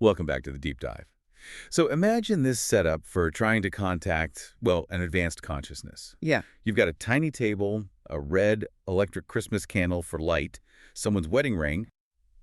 Welcome back to the deep dive. So imagine this setup for trying to contact, well, an advanced consciousness. Yeah. You've got a tiny table, a red electric Christmas candle for light, someone's wedding ring,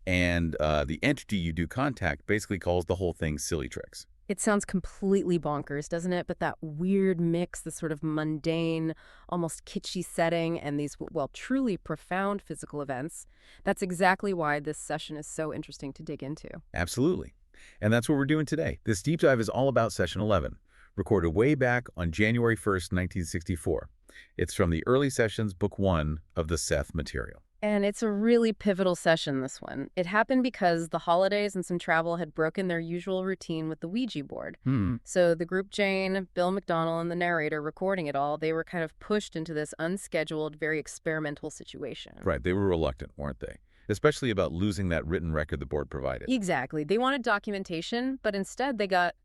and the entity you do contact basically calls the whole thing silly tricks. It sounds completely bonkers, doesn't it? But that weird mix, the sort of mundane, almost kitschy setting, and these, well, truly profound physical events, that's exactly why this session is so interesting to dig into. Absolutely. And that's what we're doing today. This deep dive is all about Session 11, recorded way back on January 1st, 1964. It's from the early sessions, Book 1 of the Seth Material. And it's a really pivotal session, this one. It happened because the holidays and some travel had broken their usual routine with the Ouija board. So the group Jane, Bill Macdonnell, and the narrator recording it all, they were kind of pushed into this unscheduled, very experimental situation. Right, they were reluctant, weren't they? Especially about losing that written record the board provided. Exactly. They wanted documentation, but instead they got,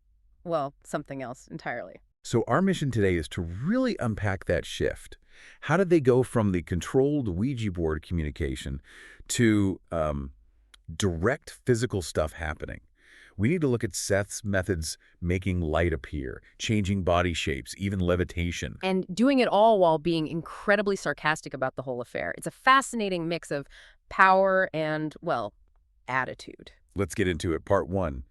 well, something else entirely. So our mission today is to really unpack that shift. How did they go from the controlled Ouija board communication to direct physical stuff happening? We need to look at Seth's methods making light appear, changing body shapes, even levitation. And doing it all while being incredibly sarcastic about the whole affair. It's a fascinating mix of power and, well, attitude. Let's get into it. Part 1,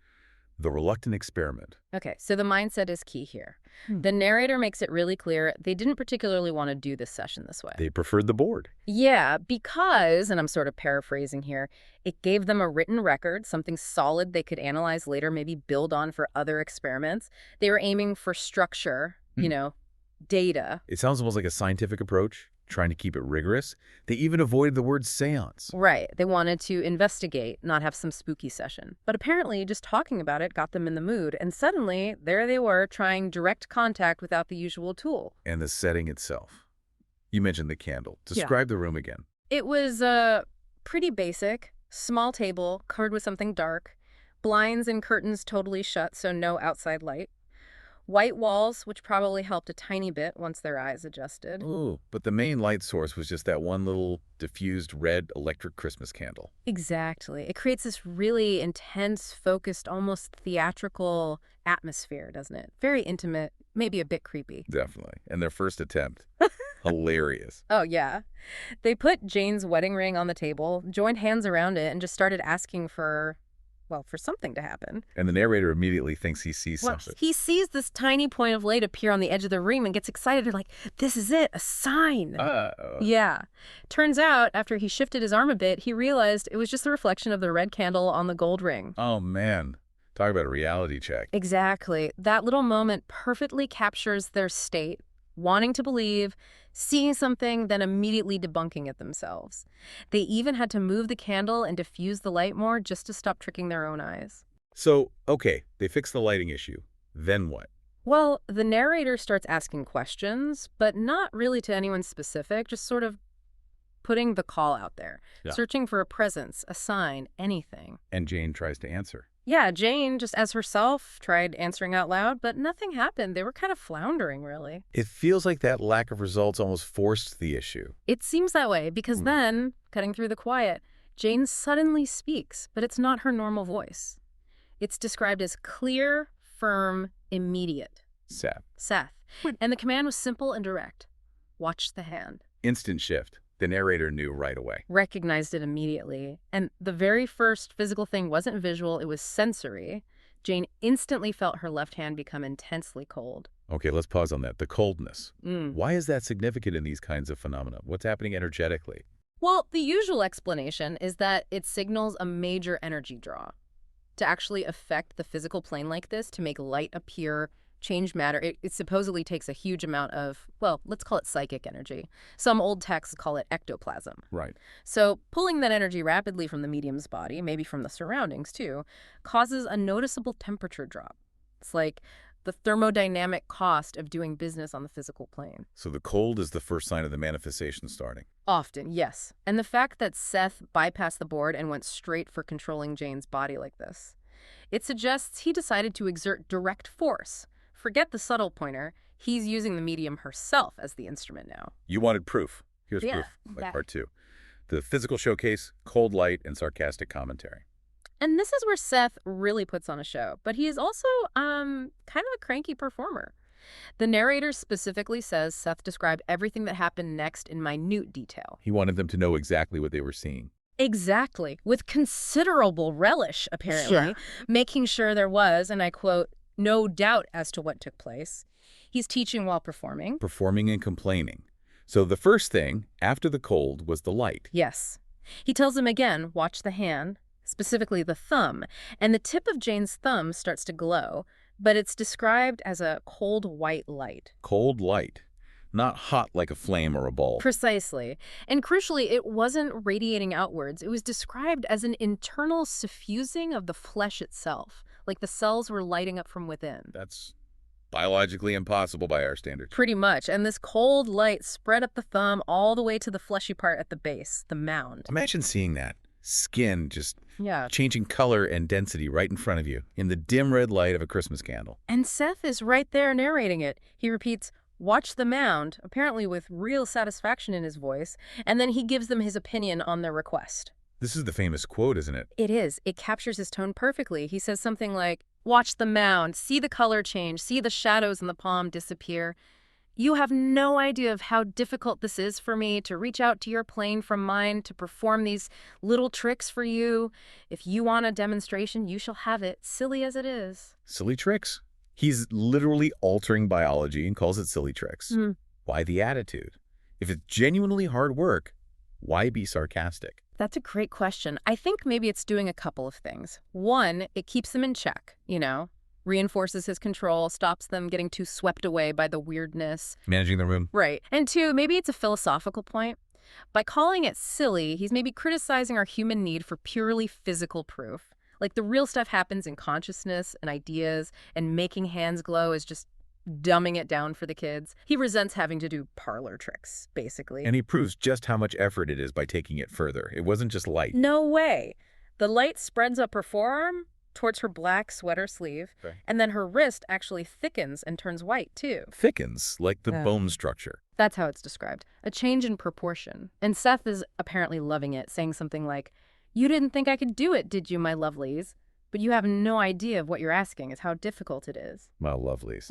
the reluctant experiment. Okay, so the mindset is key here. The narrator makes it really clear they didn't particularly want to do this session this way. They preferred the board. Yeah, because, and I'm sort of paraphrasing here, it gave them a written record, something solid they could analyze later, maybe build on for other experiments. They were aiming for structure, data. It sounds almost like a scientific approach, trying to keep it rigorous. They even avoided the word seance. Right. They wanted to investigate, not have some spooky session. But apparently, just talking about it got them in the mood. And suddenly, there they were, trying direct contact without the usual tool. And the setting itself. You mentioned the candle. Describe the room again. It was pretty basic. Small table, covered with something dark. Blinds and curtains totally shut, so no outside light. White walls, which probably helped a tiny bit once their eyes adjusted. Ooh, but the main light source was just that one little diffused red electric Christmas candle. Exactly. It creates this really intense, focused, almost theatrical atmosphere, doesn't it? Very intimate, maybe a bit creepy. Definitely. And their first attempt. Hilarious. Oh, yeah. They put Jane's wedding ring on the table, joined hands around it, and just started asking for something to happen. And the narrator immediately thinks he sees something. He sees this tiny point of light appear on the edge of the ring and gets excited. They're like, this is it, a sign. Yeah. Turns out, after he shifted his arm a bit, he realized it was just a reflection of the red candle on the gold ring. Oh, man. Talk about a reality check. Exactly. That little moment perfectly captures their state, wanting to believe, seeing something, then immediately debunking it themselves. They even had to move the candle and diffuse the light more just to stop tricking their own eyes. So, okay, they fixed the lighting issue. Then what? Well, the narrator starts asking questions, but not really to anyone specific, just sort of putting the call out there, searching for a presence, a sign, anything. And Jane tries to answer. Yeah, Jane, just as herself, tried answering out loud, but nothing happened. They were kind of floundering, really. It feels like that lack of results almost forced the issue. It seems that way, because then, cutting through the quiet, Jane suddenly speaks, but it's not her normal voice. It's described as clear, firm, immediate. Seth. And the command was simple and direct. Watch the hand. Instant shift. The narrator knew right away. Recognized it immediately. And the very first physical thing wasn't visual, it was sensory. Jane instantly felt her left hand become intensely cold. Okay, let's pause on that. The coldness. Why is that significant in these kinds of phenomena? What's happening energetically? Well, the usual explanation is that it signals a major energy draw. To actually affect the physical plane like this, to make light appear, change matter, it supposedly takes a huge amount of, well, let's call it psychic energy. Some old texts call it ectoplasm. Right. So pulling that energy rapidly from the medium's body, maybe from the surroundings too, causes a noticeable temperature drop. It's like the thermodynamic cost of doing business on the physical plane. So the cold is the first sign of the manifestation starting. Often, yes. And the fact that Seth bypassed the board and went straight for controlling Jane's body like this, it suggests he decided to exert direct force. Forget the subtle pointer. He's using the medium herself as the instrument now. You wanted proof. Here's proof, like part 2. The physical showcase, cold light, and sarcastic commentary. And this is where Seth really puts on a show, but he is also kind of a cranky performer. The narrator specifically says Seth described everything that happened next in minute detail. He wanted them to know exactly what they were seeing. Exactly, with considerable relish, apparently, making sure there was, and I quote, no doubt as to what took place. He's teaching while performing. Performing and complaining. So the first thing, after the cold, was the light. Yes. He tells them again, watch the hand, specifically the thumb, and the tip of Jane's thumb starts to glow, but it's described as a cold white light. Cold light. Not hot like a flame or a bulb. Precisely. And crucially, it wasn't radiating outwards. It was described as an internal suffusing of the flesh itself, like the cells were lighting up from within. That's biologically impossible by our standards. Pretty much. And this cold light spread up the thumb all the way to the fleshy part at the base, the mound. Imagine seeing that. Skin just Yeah. changing color and density right in front of you in the dim red light of a Christmas candle. And Seth is right there narrating it. He repeats, watch the mound, apparently with real satisfaction in his voice, and then he gives them his opinion on their request. This is the famous quote, isn't it? It is. It captures his tone perfectly. He says something like, watch the mound, see the color change, see the shadows in the palm disappear. You have no idea of how difficult this is for me to reach out to your plane from mine to perform these little tricks for you. If you want a demonstration, you shall have it, silly as it is. Silly tricks. He's literally altering biology and calls it silly tricks. Why the attitude? If it's genuinely hard work, why be sarcastic? That's a great question. I think maybe it's doing a couple of things. One, it keeps them in check, reinforces his control, stops them getting too swept away by the weirdness. Managing the room. Right. And two, maybe it's a philosophical point. By calling it silly, he's maybe criticizing our human need for purely physical proof. Like the real stuff happens in consciousness and ideas, and making hands glow is just dumbing it down for the kids. He resents having to do parlor tricks, basically. And he proves just how much effort it is by taking it further. It wasn't just light. No way. The light spreads up her forearm towards her black sweater sleeve, Okay. and then her wrist actually thickens and turns white, too. Thickens, like the Yeah. bone structure. That's how it's described. A change in proportion. And Seth is apparently loving it, saying something like, you didn't think I could do it, did you, my lovelies? But you have no idea of what you're asking is how difficult it is. My lovelies.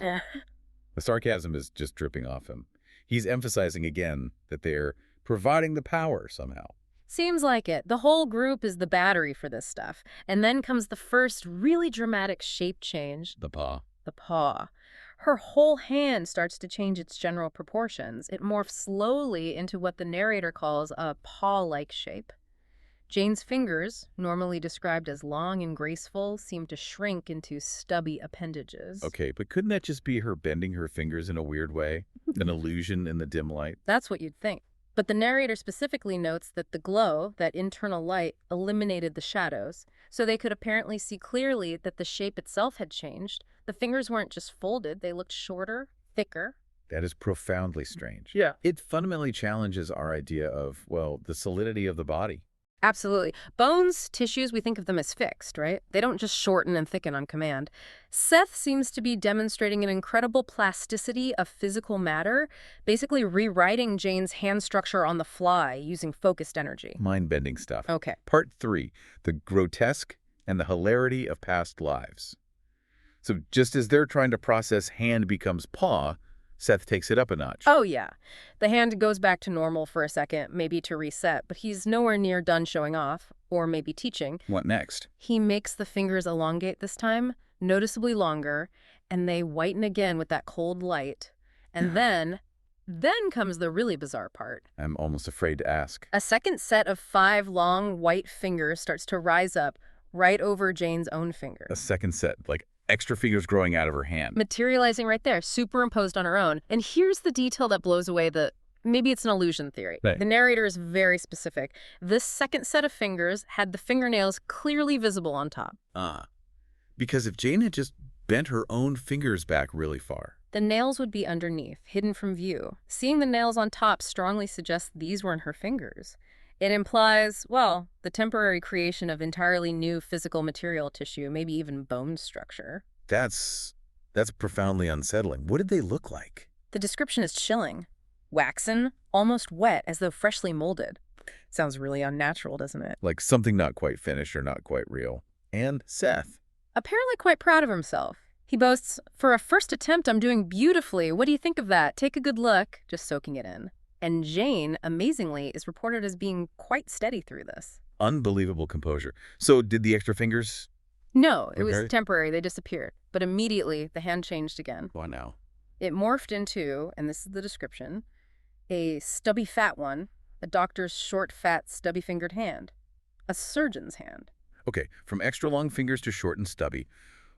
The sarcasm is just dripping off him. He's emphasizing again that they're providing the power somehow. Seems like it. The whole group is the battery for this stuff. And then comes the first really dramatic shape change. The paw. The paw. Her whole hand starts to change its general proportions. It morphs slowly into what the narrator calls a paw-like shape. Jane's fingers, normally described as long and graceful, seem to shrink into stubby appendages. Okay, but couldn't that just be her bending her fingers in a weird way? An illusion in the dim light? That's what you'd think. But the narrator specifically notes that the glow, that internal light, eliminated the shadows, so they could apparently see clearly that the shape itself had changed. The fingers weren't just folded, they looked shorter, thicker. That is profoundly strange. Yeah. It fundamentally challenges our idea of, well, the solidity of the body. Absolutely. Bones, tissues, we think of them as fixed, right? They don't just shorten and thicken on command. Seth seems to be demonstrating an incredible plasticity of physical matter, basically rewriting Jane's hand structure on the fly using focused energy. Mind-bending stuff. Okay. Part 3, the grotesque and the hilarity of past lives. So just as they're trying to process hand becomes paw, Seth takes it up a notch. Oh, yeah. The hand goes back to normal for a second, maybe to reset, but he's nowhere near done showing off, or maybe teaching. What next? He makes the fingers elongate this time, noticeably longer, and they whiten again with that cold light. And then comes the really bizarre part. I'm almost afraid to ask. A second set of 5 long white fingers starts to rise up right over Jane's own fingers. A second set, like extra fingers growing out of her hand. Materializing right there, superimposed on her own. And here's the detail that blows away maybe it's an illusion theory. Right. The narrator is very specific. This second set of fingers had the fingernails clearly visible on top. Because if Jane had just bent her own fingers back really far, the nails would be underneath, hidden from view. Seeing the nails on top strongly suggests these weren't her fingers. It implies, well, the temporary creation of entirely new physical material tissue, maybe even bone structure. that's profoundly unsettling. What did they look like? The description is chilling. Waxen, almost wet, as though freshly molded. Sounds really unnatural, doesn't it? Like something not quite finished or not quite real. And Seth. Apparently quite proud of himself. He boasts, "For a first attempt, I'm doing beautifully. What do you think of that? Take a good look," just soaking it in. And Jane, amazingly, is reported as being quite steady through this. Unbelievable composure. So did the extra fingers? No, it was Okay. temporary. They disappeared. But immediately, the hand changed again. Why now? It morphed into, and this is the description, a stubby fat one, a doctor's short, fat, stubby-fingered hand. A surgeon's hand. Okay, from extra long fingers to short and stubby.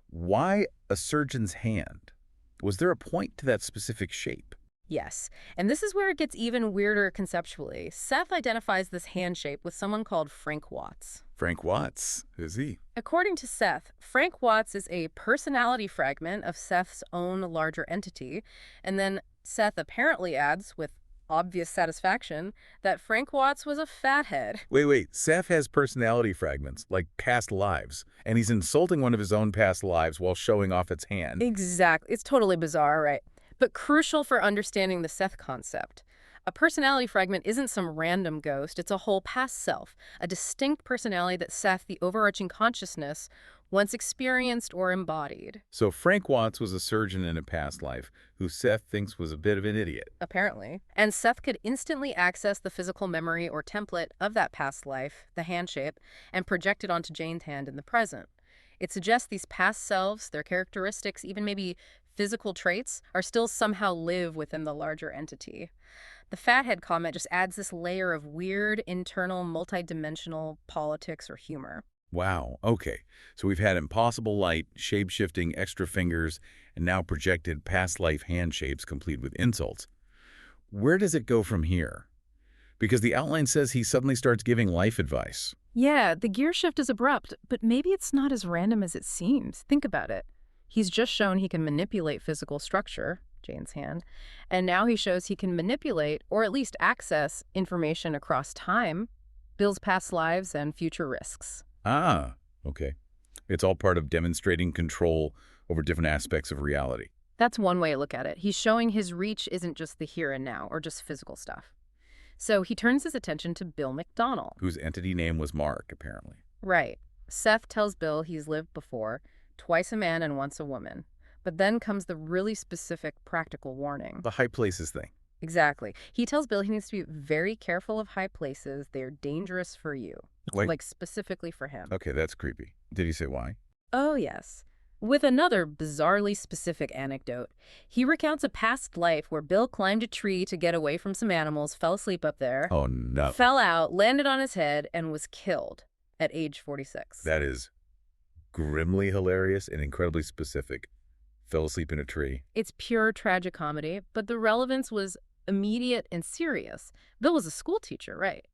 Why a surgeon's hand? Was there a point to that specific shape? Yes, and this is where it gets even weirder conceptually. Seth identifies this hand shape with someone called Frank Watts. Frank Watts. Who's he? According to Seth, Frank Watts is a personality fragment of Seth's own larger entity, and then Seth apparently adds, with obvious satisfaction, that Frank Watts was a fathead. Wait. Seth has personality fragments, like past lives, and he's insulting one of his own past lives while showing off its hand. Exactly. It's totally bizarre, right? But crucial for understanding the Seth concept. A personality fragment isn't some random ghost, it's a whole past self, a distinct personality that Seth, the overarching consciousness, once experienced or embodied. So Frank Watts was a surgeon in a past life who Seth thinks was a bit of an idiot. Apparently. And Seth could instantly access the physical memory or template of that past life, the hand shape, and project it onto Jane's hand in the present. It suggests these past selves, their characteristics, even maybe physical traits, are still somehow live within the larger entity. The fathead comment just adds this layer of weird, internal, multidimensional politics or humor. Wow, okay. So we've had impossible light, shape-shifting extra fingers, and now projected past life hand shapes complete with insults. Where does it go from here? Because the outline says he suddenly starts giving life advice. Yeah, the gear shift is abrupt, but maybe it's not as random as it seems. Think about it. He's just shown he can manipulate physical structure, Jane's hand, and now he shows he can manipulate, or at least access, information across time, Bill's past lives, and future risks. Ah, okay. It's all part of demonstrating control over different aspects of reality. That's one way to look at it. He's showing his reach isn't just the here and now, or just physical stuff. So he turns his attention to Bill Macdonnell. Whose entity name was Mark, apparently. Right. Seth tells Bill he's lived before, twice a man and once a woman. But then comes the really specific practical warning. The high places thing. Exactly. He tells Bill he needs to be very careful of high places. They're dangerous for you. Wait. Like specifically for him. Okay, that's creepy. Did he say why? Oh, yes. With another bizarrely specific anecdote, he recounts a past life where Bill climbed a tree to get away from some animals, fell asleep up there, Oh, no. fell out, landed on his head, and was killed at age 46. That is grimly hilarious and incredibly specific. Fell asleep in a tree. It's pure tragicomedy, but the relevance was immediate and serious. Bill was a school teacher, right?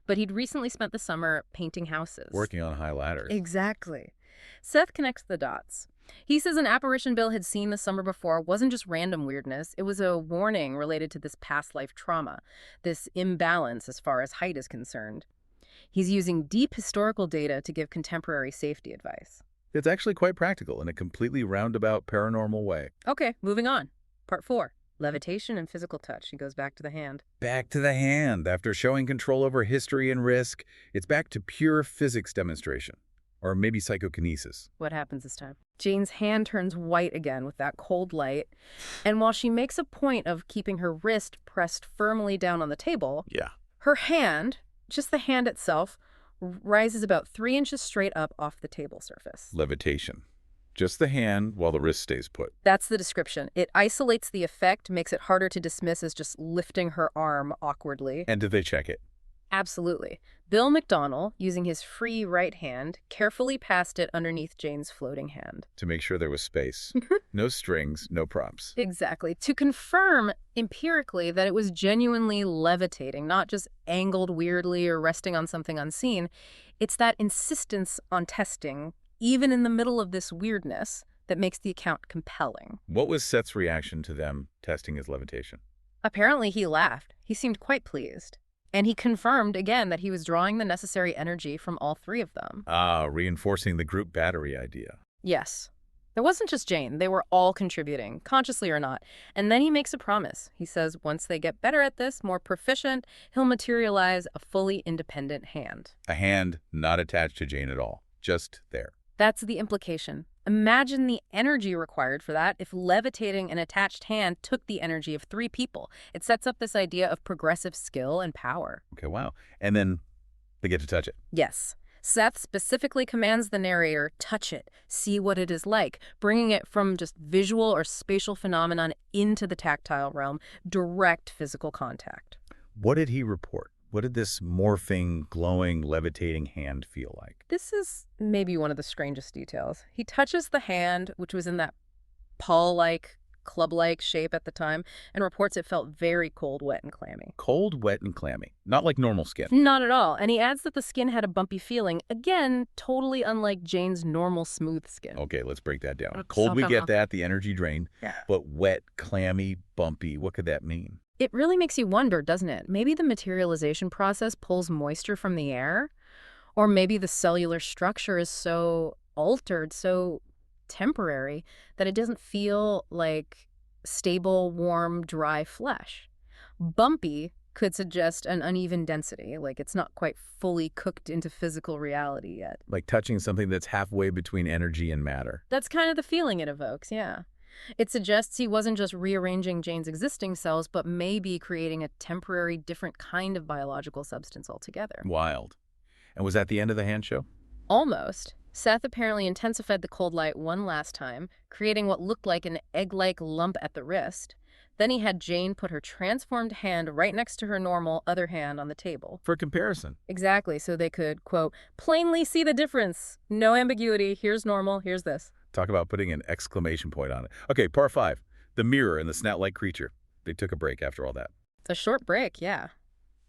But he'd recently spent the summer painting houses. Working on high ladders. Exactly. Seth connects the dots. He says an apparition Bill had seen the summer before wasn't just random weirdness. It was a warning related to this past life trauma, this imbalance as far as height is concerned. He's using deep historical data to give contemporary safety advice. It's actually quite practical in a completely roundabout paranormal way. Okay, moving on. Part 4. Levitation and physical touch. He goes back to the hand. Back to the hand. After showing control over history and risk, it's back to pure physics demonstration. Or maybe psychokinesis. What happens this time? Jane's hand turns white again with that cold light, and while she makes a point of keeping her wrist pressed firmly down on the table, Yeah. her hand, just the hand itself, rises about 3 inches straight up off the table surface. Levitation. Just the hand while the wrist stays put. That's the description. It isolates the effect, makes it harder to dismiss as just lifting her arm awkwardly. And did they check it? Absolutely. Bill Macdonnell, using his free right hand, carefully passed it underneath Jane's floating hand. To make sure there was space. No strings, no props. Exactly. To confirm empirically that it was genuinely levitating, not just angled weirdly or resting on something unseen. It's that insistence on testing, even in the middle of this weirdness, that makes the account compelling. What was Seth's reaction to them testing his levitation? Apparently he laughed. He seemed quite pleased. And he confirmed again that he was drawing the necessary energy from all 3 of them. Ah, reinforcing the group battery idea. Yes. There wasn't just Jane. They were all contributing, consciously or not. And then he makes a promise. He says once they get better at this, more proficient, he'll materialize a fully independent hand. A hand not attached to Jane at all. Just there. That's the implication. Imagine the energy required for that if levitating an attached hand took the energy of 3 people. It sets up this idea of progressive skill and power. Okay, wow. And then they get to touch it. Yes. Seth specifically commands the narrator, touch it, see what it is like, bringing it from just visual or spatial phenomenon into the tactile realm, direct physical contact. What did he report? What did this morphing, glowing, levitating hand feel like? This is maybe one of the strangest details. He touches the hand, which was in that paw-like, club-like shape at the time, and reports it felt very cold, wet, and clammy. Cold, wet, and clammy. Not like normal skin. Not at all. And he adds that the skin had a bumpy feeling. Again, totally unlike Jane's normal smooth skin. Okay, let's break that down. Okay. Cold, we get that, the energy drained. Yeah. But wet, clammy, bumpy, what could that mean? It really makes you wonder, doesn't it? Maybe the materialization process pulls moisture from the air? Or maybe the cellular structure is so altered, so temporary, that it doesn't feel like stable, warm, dry flesh. Bumpy could suggest an uneven density, like it's not quite fully cooked into physical reality yet. Like touching something that's halfway between energy and matter. That's kind of the feeling it evokes, yeah. It suggests he wasn't just rearranging Jane's existing cells, but maybe creating a temporary, different kind of biological substance altogether. Wild. And was that the end of the hand show? Almost. Seth apparently intensified the cold light one last time, creating what looked like an egg-like lump at the wrist. Then he had Jane put her transformed hand right next to her normal other hand on the table. For comparison. Exactly, so they could, quote, plainly see the difference. No ambiguity. Here's normal. Here's this. Talk about putting an exclamation point on it. Okay, part 5. The mirror and the snout-like creature. They took a break after all that. A short break, yeah.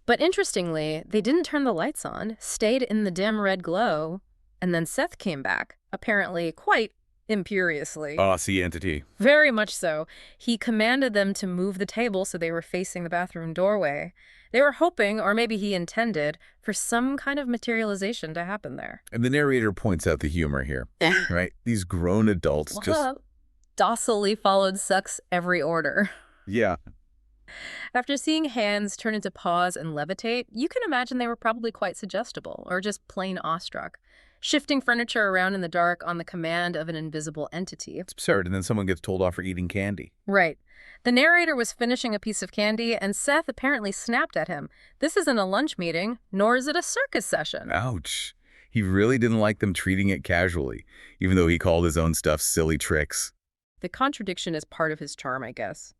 But interestingly, they didn't turn the lights on, stayed in the dim red glow, and then Seth came back, apparently quite imperiously. Sea entity. Very much so. He commanded them to move the table so they were facing the bathroom doorway. They were hoping, or maybe he intended, for some kind of materialization to happen there. And the narrator points out the humor here, right? These grown adults just... docilely followed Suck's every order. Yeah. After seeing hands turn into paws and levitate, you can imagine they were probably quite suggestible, or just plain awestruck. Shifting furniture around in the dark on the command of an invisible entity. It's absurd, and then someone gets told off for eating candy. Right. The narrator was finishing a piece of candy, and Seth apparently snapped at him. This isn't a lunch meeting, nor is it a circus session. Ouch. He really didn't like them treating it casually, even though he called his own stuff silly tricks. The contradiction is part of his charm, I guess.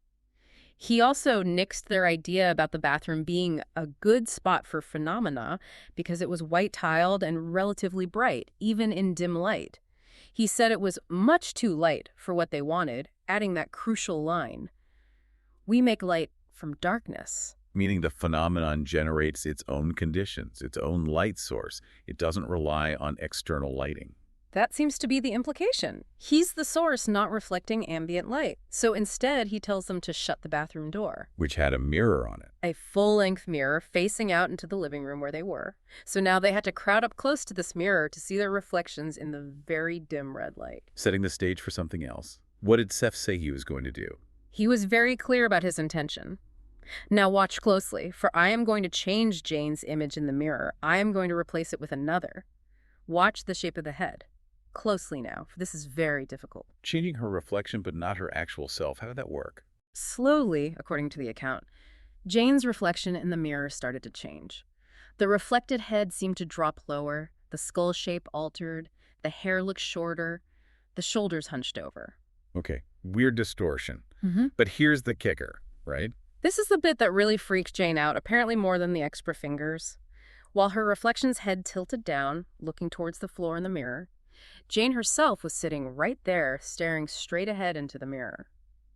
He also nixed their idea about the bathroom being a good spot for phenomena because it was white-tiled and relatively bright, even in dim light. He said it was much too light for what they wanted, adding that crucial line. We make light from darkness. Meaning the phenomenon generates its own conditions, its own light source. It doesn't rely on external lighting. That seems to be the implication. He's the source not reflecting ambient light. So instead, he tells them to shut the bathroom door. Which had a mirror on it. A full-length mirror facing out into the living room where they were. So now they had to crowd up close to this mirror to see their reflections in the very dim red light. Setting the stage for something else. What did Seth say he was going to do? He was very clear about his intention. Now watch closely, for I am going to change Jane's image in the mirror. I am going to replace it with another. Watch the shape of the head. Closely now, for this is very difficult. Changing her reflection but not her actual self. How did that work? Slowly, according to the account, Jane's reflection in the mirror started to change. The reflected head seemed to drop lower, the skull shape altered, the hair looked shorter, the shoulders hunched over. Okay, weird distortion. But here's the kicker, right? This is the bit that really freaked Jane out, apparently more than the extra fingers. While her reflection's head tilted down, looking towards the floor in the mirror, Jane herself was sitting right there, staring straight ahead into the mirror.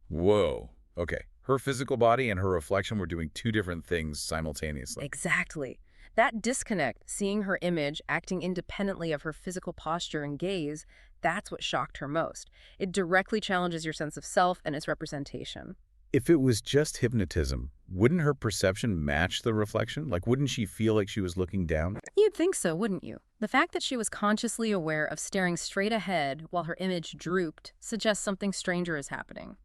Whoa. Okay. Her physical body and her reflection were doing two different things simultaneously. Exactly. That disconnect, seeing her image acting independently of her physical posture and gaze, that's what shocked her most. It directly challenges your sense of self and its representation. If it was just hypnotism, wouldn't her perception match the reflection? Like, wouldn't she feel like she was looking down? You'd think so, wouldn't you? The fact that she was consciously aware of staring straight ahead while her image drooped suggests something stranger is happening.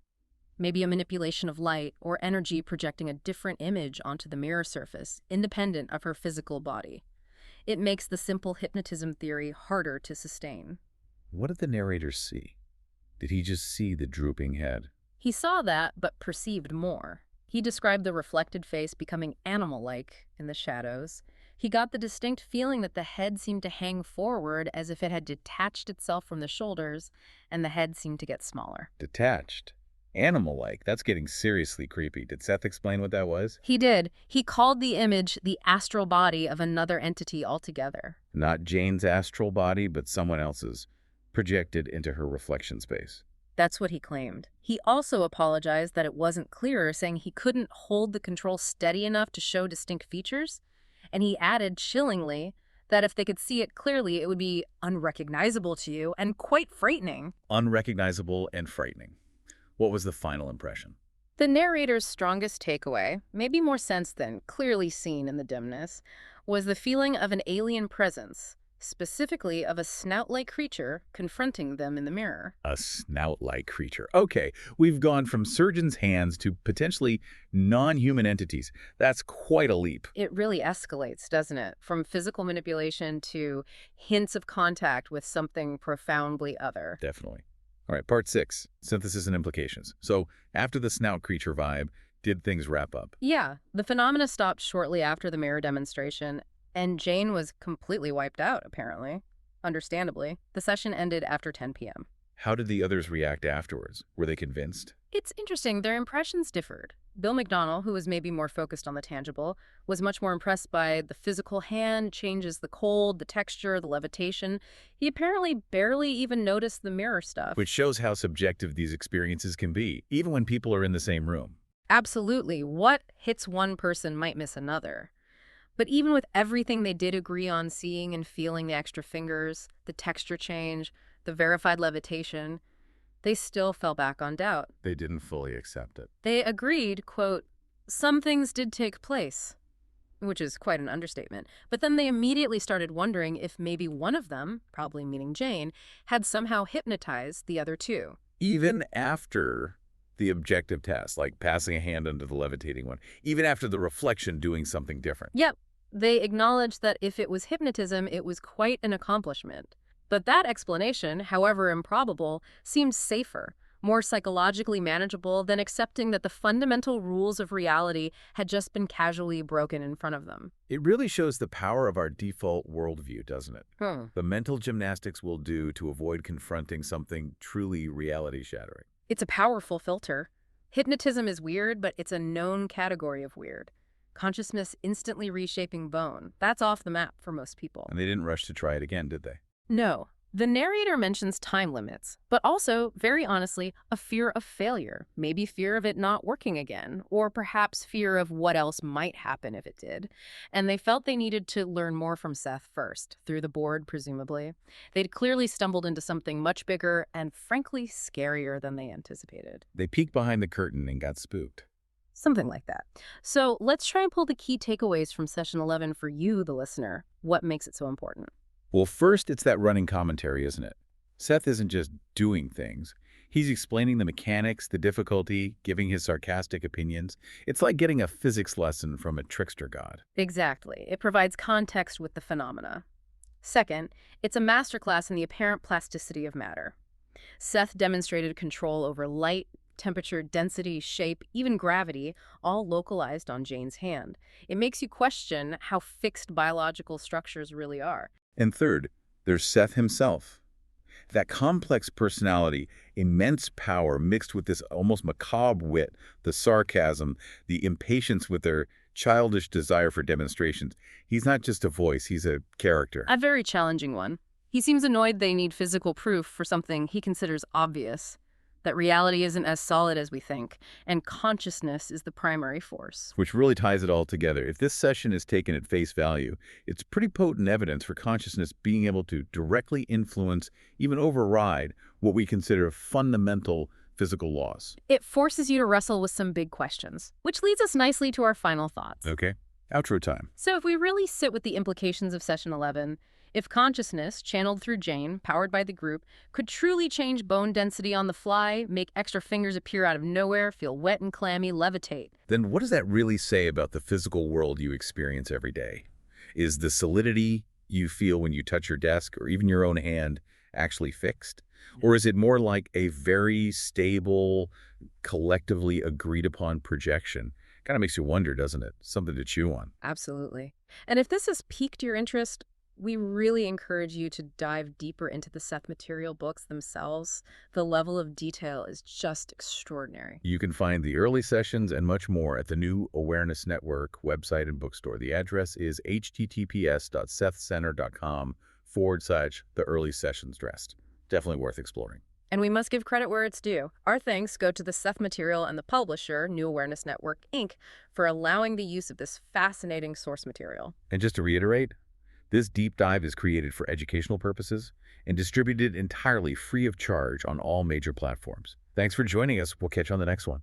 Maybe a manipulation of light or energy projecting a different image onto the mirror surface, independent of her physical body. It makes the simple hypnotism theory harder to sustain. What did the narrator see? Did he just see the drooping head? He saw that, but perceived more. He described the reflected face becoming animal-like in the shadows. He got the distinct feeling that the head seemed to hang forward as if it had detached itself from the shoulders, and the head seemed to get smaller. Detached. Animal-like. That's getting seriously creepy. Did Seth explain what that was? He did. He called the image the astral body of another entity altogether. Not Jane's astral body, but someone else's, projected into her reflection space. That's what he claimed. He also apologized that it wasn't clear, saying he couldn't hold the control steady enough to show distinct features. And he added, chillingly, that if they could see it clearly, it would be unrecognizable to you and quite frightening. Unrecognizable and frightening. What was the final impression? The narrator's strongest takeaway, maybe more sense than clearly seen in the dimness, was the feeling of an alien presence, specifically of a snout-like creature confronting them in the mirror. A snout-like creature. Okay, we've gone from surgeons' hands to potentially non-human entities. That's quite a leap. It really escalates, doesn't it? From physical manipulation to hints of contact with something profoundly other. Definitely. All right, part 6, synthesis and implications. So after the snout creature vibe, did things wrap up? Yeah, the phenomena stopped shortly after the mirror demonstration, and Jane was completely wiped out, apparently. Understandably. The session ended after 10 p.m. How did the others react afterwards? Were they convinced? It's interesting, their impressions differed. Bill Macdonnel, who was maybe more focused on the tangible, was much more impressed by the physical hand, changes, the cold, the texture, the levitation. He apparently barely even noticed the mirror stuff. Which shows how subjective these experiences can be, even when people are in the same room. Absolutely. What hits one person might miss another. But even with everything they did agree on seeing and feeling, the extra fingers, the texture change, the verified levitation, they still fell back on doubt. They didn't fully accept it. They agreed, quote, some things did take place, which is quite an understatement. But then they immediately started wondering if maybe one of them, probably meaning Jane, had somehow hypnotized the other two. Even after the objective test, like passing a hand under the levitating one, even after the reflection doing something different. Yep. They acknowledged that if it was hypnotism, it was quite an accomplishment. But that explanation, however improbable, seemed safer, more psychologically manageable than accepting that the fundamental rules of reality had just been casually broken in front of them. It really shows the power of our default worldview, doesn't it? The mental gymnastics we'll do to avoid confronting something truly reality-shattering. It's a powerful filter. Hypnotism is weird, but it's a known category of weird. Consciousness instantly reshaping bone. That's off the map for most people. And they didn't rush to try it again, did they? No. The narrator mentions time limits, but also, very honestly, a fear of failure, maybe fear of it not working again, or perhaps fear of what else might happen if it did. And they felt they needed to learn more from Seth first, through the board, presumably. They'd clearly stumbled into something much bigger and, frankly, scarier than they anticipated. They peeked behind the curtain and got spooked. Something like that. So let's try and pull the key takeaways from Session 11 for you, the listener. What makes it so important? Well, first, it's that running commentary, isn't it? Seth isn't just doing things. He's explaining the mechanics, the difficulty, giving his sarcastic opinions. It's like getting a physics lesson from a trickster god. Exactly. It provides context with the phenomena. Second, it's a masterclass in the apparent plasticity of matter. Seth demonstrated control over light, temperature, density, shape, even gravity, all localized on Jane's hand. It makes you question how fixed biological structures really are. And third, there's Seth himself. That complex personality, immense power mixed with this almost macabre wit, the sarcasm, the impatience with their childish desire for demonstrations. He's not just a voice, he's a character. A very challenging one. He seems annoyed they need physical proof for something he considers obvious, that reality isn't as solid as we think, and consciousness is the primary force. Which really ties it all together. If this session is taken at face value, it's pretty potent evidence for consciousness being able to directly influence, even override, what we consider fundamental physical laws. It forces you to wrestle with some big questions, which leads us nicely to our final thoughts. Okay, outro time. So if we really sit with the implications of Session 11, if consciousness, channeled through Jane, powered by the group, could truly change bone density on the fly, make extra fingers appear out of nowhere, feel wet and clammy, levitate. Then what does that really say about the physical world you experience every day? Is the solidity you feel when you touch your desk or even your own hand actually fixed? Or is it more like a very stable, collectively agreed upon projection? Kind of makes you wonder, doesn't it? Something to chew on. Absolutely. And if this has piqued your interest, we really encourage you to dive deeper into the Seth Material books themselves. The level of detail is just extraordinary. You can find the early sessions and much more at the New Awareness Network website and bookstore. The address is https://sethcenter.com/the early sessions dressed. Definitely worth exploring. And we must give credit where it's due. Our thanks go to the Seth Material and the publisher, New Awareness Network, Inc., for allowing the use of this fascinating source material. And just to reiterate, this deep dive is created for educational purposes and distributed entirely free of charge on all major platforms. Thanks for joining us. We'll catch you on the next one.